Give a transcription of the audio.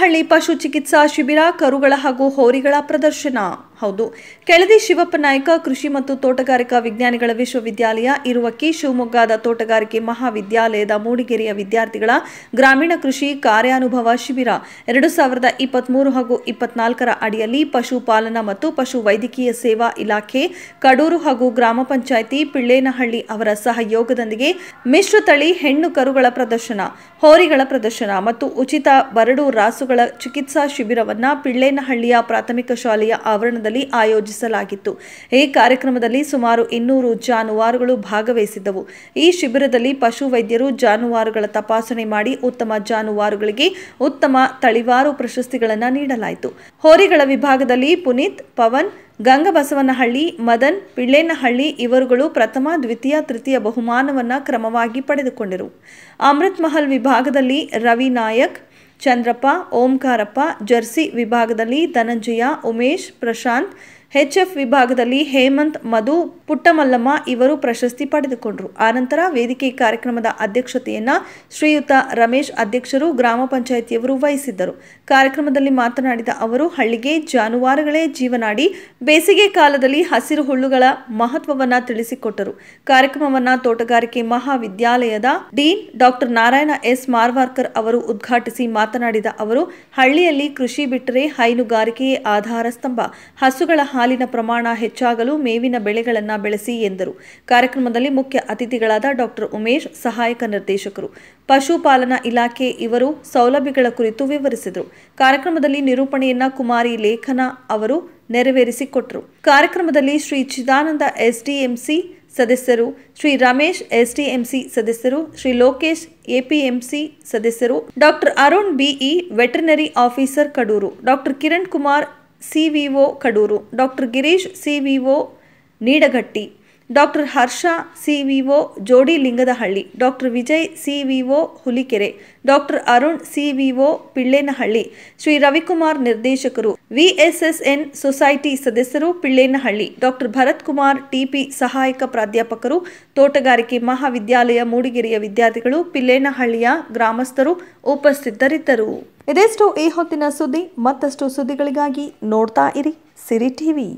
ಪಿಳ್ಳೆನಹಳ್ಳಿ ಪಶು ಚಿಕಿತ್ಸಾ ಶಿಬಿರ, ಕರುಗಳ ಹಾಗೂ ಹೋರಿಗಳ ಪ್ರದರ್ಶನ. ಹೌದು, ಕೆಳದಿ ಶಿವಪ್ಪ ನಾಯ್ಕ ಕೃಷಿ ಮತ್ತು ತೋಟಗಾರಿಕಾ ವಿಜ್ಞಾನಿಗಳ ವಿಶ್ವವಿದ್ಯಾಲಯ ಇರುವಕ್ಕಿ ಶಿವಮೊಗ್ಗದ ತೋಟಗಾರಿಕೆ ಮಹಾವಿದ್ಯಾಲಯದ ಮೂಡಿಗೆರೆಯ ವಿದ್ಯಾರ್ಥಿಗಳ ಗ್ರಾಮೀಣ ಕೃಷಿ ಕಾರ್ಯಾನುಭವ ಶಿಬಿರ 2023 ಹಾಗೂ 24ರ ಅಡಿಯಲ್ಲಿ ಪಶುಪಾಲನಾ ಮತ್ತು ಪಶು ವೈದ್ಯಕೀಯ ಸೇವಾ ಇಲಾಖೆ ಕಡೂರು ಹಾಗೂ ಗ್ರಾಮ ಪಂಚಾಯಿತಿ ಪಿಳ್ಳೆನಹಳ್ಳಿ ಅವರ ಸಹಯೋಗದೊಂದಿಗೆ ಮಿಶ್ರತಳಿ ಹೆಣ್ಣು ಕರುಗಳ ಪ್ರದರ್ಶನ, ಹೋರಿಗಳ ಪ್ರದರ್ಶನ ಮತ್ತು ಉಚಿತ ಬರಡು ರಾಸುಗಳ ಚಿಕಿತ್ಸಾ ಶಿಬಿರವನ್ನು ಪಿಳ್ಳೆನಹಳ್ಳಿಯ ಪ್ರಾಥಮಿಕ ಶಾಲೆಯ ಆವರಣದಲ್ಲಿ ಆಯೋಜಿಸಲಾಗಿತ್ತು. ಈ ಕಾರ್ಯಕ್ರಮದಲ್ಲಿ ಸುಮಾರು 200 ಜಾನುವಾರುಗಳು ಭಾಗವಹಿಸಿದ್ದವು. ಈ ಶಿಬಿರದಲ್ಲಿ ಪಶು ವೈದ್ಯರು ಜಾನುವಾರುಗಳ ತಪಾಸಣೆ ಮಾಡಿ ಉತ್ತಮ ಜಾನುವಾರುಗಳಿಗೆ ಉತ್ತಮ ತಳಿವಾರು ಪ್ರಶಸ್ತಿಗಳನ್ನು ನೀಡಲಾಯಿತು. ಹೋರಿಗಳ ವಿಭಾಗದಲ್ಲಿ ಪುನೀತ್, ಪವನ್, ಗಂಗಬಸವನಹಳ್ಳಿ, ಮದನ್, ಪಿಳ್ಳೆನಹಳ್ಳಿ ಇವರುಗಳು ಪ್ರಥಮ, ದ್ವಿತೀಯ, ತೃತೀಯ ಬಹುಮಾನವನ್ನು ಕ್ರಮವಾಗಿ ಪಡೆದುಕೊಂಡರು. ಅಮೃತ್ ಮಹಲ್ ವಿಭಾಗದಲ್ಲಿ ರವಿ ನಾಯಕ್, ಚಂದ್ರಪ್ಪ, ಓಂಕಾರಪ್ಪ, ಜರ್ಸಿ ವಿಭಾಗದಲ್ಲಿ ಧನಂಜಯ, ಉಮೇಶ್, ಪ್ರಶಾಂತ್, HF ವಿಭಾಗದಲ್ಲಿ ಹೇಮಂತ್, ಮಧು, ಪುಟ್ಟಮಲ್ಲಮ್ಮ ಇವರು ಪ್ರಶಸ್ತಿ ಪಡೆದುಕೊಂಡರು. ಆನಂತರ ವೇದಿಕೆ ಕಾರ್ಯಕ್ರಮದ ಅಧ್ಯಕ್ಷತೆಯನ್ನ ಶ್ರೀಯುತ ರಮೇಶ್ ಅಧ್ಯಕ್ಷರು ಗ್ರಾಮ ಪಂಚಾಯಿತಿಯವರು ವಹಿಸಿದ್ದರು. ಕಾರ್ಯಕ್ರಮದಲ್ಲಿ ಮಾತನಾಡಿದ ಅವರು, ಹಳ್ಳಿಗೆ ಜಾನುವಾರುಗಳೇ ಜೀವನಾಡಿ, ಬೇಸಿಗೆ ಕಾಲದಲ್ಲಿ ಹಸಿರು ಹುಲ್ಲುಗಳ ಮಹತ್ವವನ್ನ ತಿಳಿಸಿಕೊಟ್ಟರು. ಕಾರ್ಯಕ್ರಮವನ್ನ ತೋಟಗಾರಿಕೆ ಮಹಾವಿದ್ಯಾಲಯದ ಡೀನ್ ಡಾಕ್ಟರ್ ನಾರಾಯಣ ಎಸ್ ಮಾರ್ವಾರ್ಕರ್ ಅವರು ಉದ್ಘಾಟಿಸಿ ಮಾತನಾಡಿದ ಅವರು, ಹಳ್ಳಿಯಲ್ಲಿ ಕೃಷಿ ಬಿಟ್ಟರೆ ಹೈನುಗಾರಿಕೆಯೇ ಆಧಾರ ಸ್ತಂಭ. ಹಸುಗಳ ಹಾಲಿನ ಪ್ರಮಾಣ ಹೆಚ್ಚಾಗಲು ಮೇವಿನ ಬೆಳೆಗಳನ್ನು ಬೆಳೆಸಿ ಎಂದರು. ಕಾರ್ಯಕ್ರಮದಲ್ಲಿ ಮುಖ್ಯ ಅತಿಥಿಗಳಾದ ಡಾಕ್ಟರ್ ಉಮೇಶ್, ಸಹಾಯಕ ನಿರ್ದೇಶಕರು, ಪಶುಪಾಲನಾ ಇಲಾಖೆ ಇವರು ಸೌಲಭ್ಯಗಳ ಕುರಿತು ವಿವರಿಸಿದರು. ಕಾರ್ಯಕ್ರಮದಲ್ಲಿ ನಿರೂಪಣೆಯನ್ನ ಕುಮಾರಿ ಲೇಖನ ಅವರು ನೆರವೇರಿಸಿಕೊಟ್ಟರು. ಕಾರ್ಯಕ್ರಮದಲ್ಲಿ ಶ್ರೀ ಚಿದಾನಂದ SDMC ಸದಸ್ಯರು, ಶ್ರೀ ರಮೇಶ್ SDMC ಸದಸ್ಯರು, ಶ್ರೀ ಲೋಕೇಶ್ APMC ಸದಸ್ಯರು, doctor Arun BE veterinary officer Kadur, doctor Kiran Kumar CVO Kadur, doctor Girish CVO Nidagatti, doctor Harsha CVO Jodi Lingadahalli, doctor Vijay CVO Hulikere, doctor Arun CVO Pillenahalli, Shri Ravikumar ನಿರ್ದೇಶಕರು, VSSN ಸೊಸೈಟಿ ಸದಸ್ಯರು ಪಿಳ್ಳೆನಹಳ್ಳಿ, ಡಾಕ್ಟರ್ ಭರತ್ ಕುಮಾರ್ TP ಸಹಾಯಕ ಪ್ರಾಧ್ಯಾಪಕರು, ತೋಟಗಾರಿಕೆ ಮಹಾವಿದ್ಯಾಲಯ ಮೂಡಿಗೆರೆಯ ವಿದ್ಯಾರ್ಥಿಗಳು, ಪಿಳ್ಳೆನಹಳ್ಳಿಯ ಗ್ರಾಮಸ್ಥರು ಉಪಸ್ಥಿತರಿದ್ದರು. ಇದೆಷ್ಟು ಈ ಹೊತ್ತಿನ ಸುದ್ದಿ. ಮತ್ತಷ್ಟು ಸುದ್ದಿಗಳಿಗಾಗಿ ನೋಡ್ತಾ ಇರಿ ಸಿರಿ ಟಿವಿ.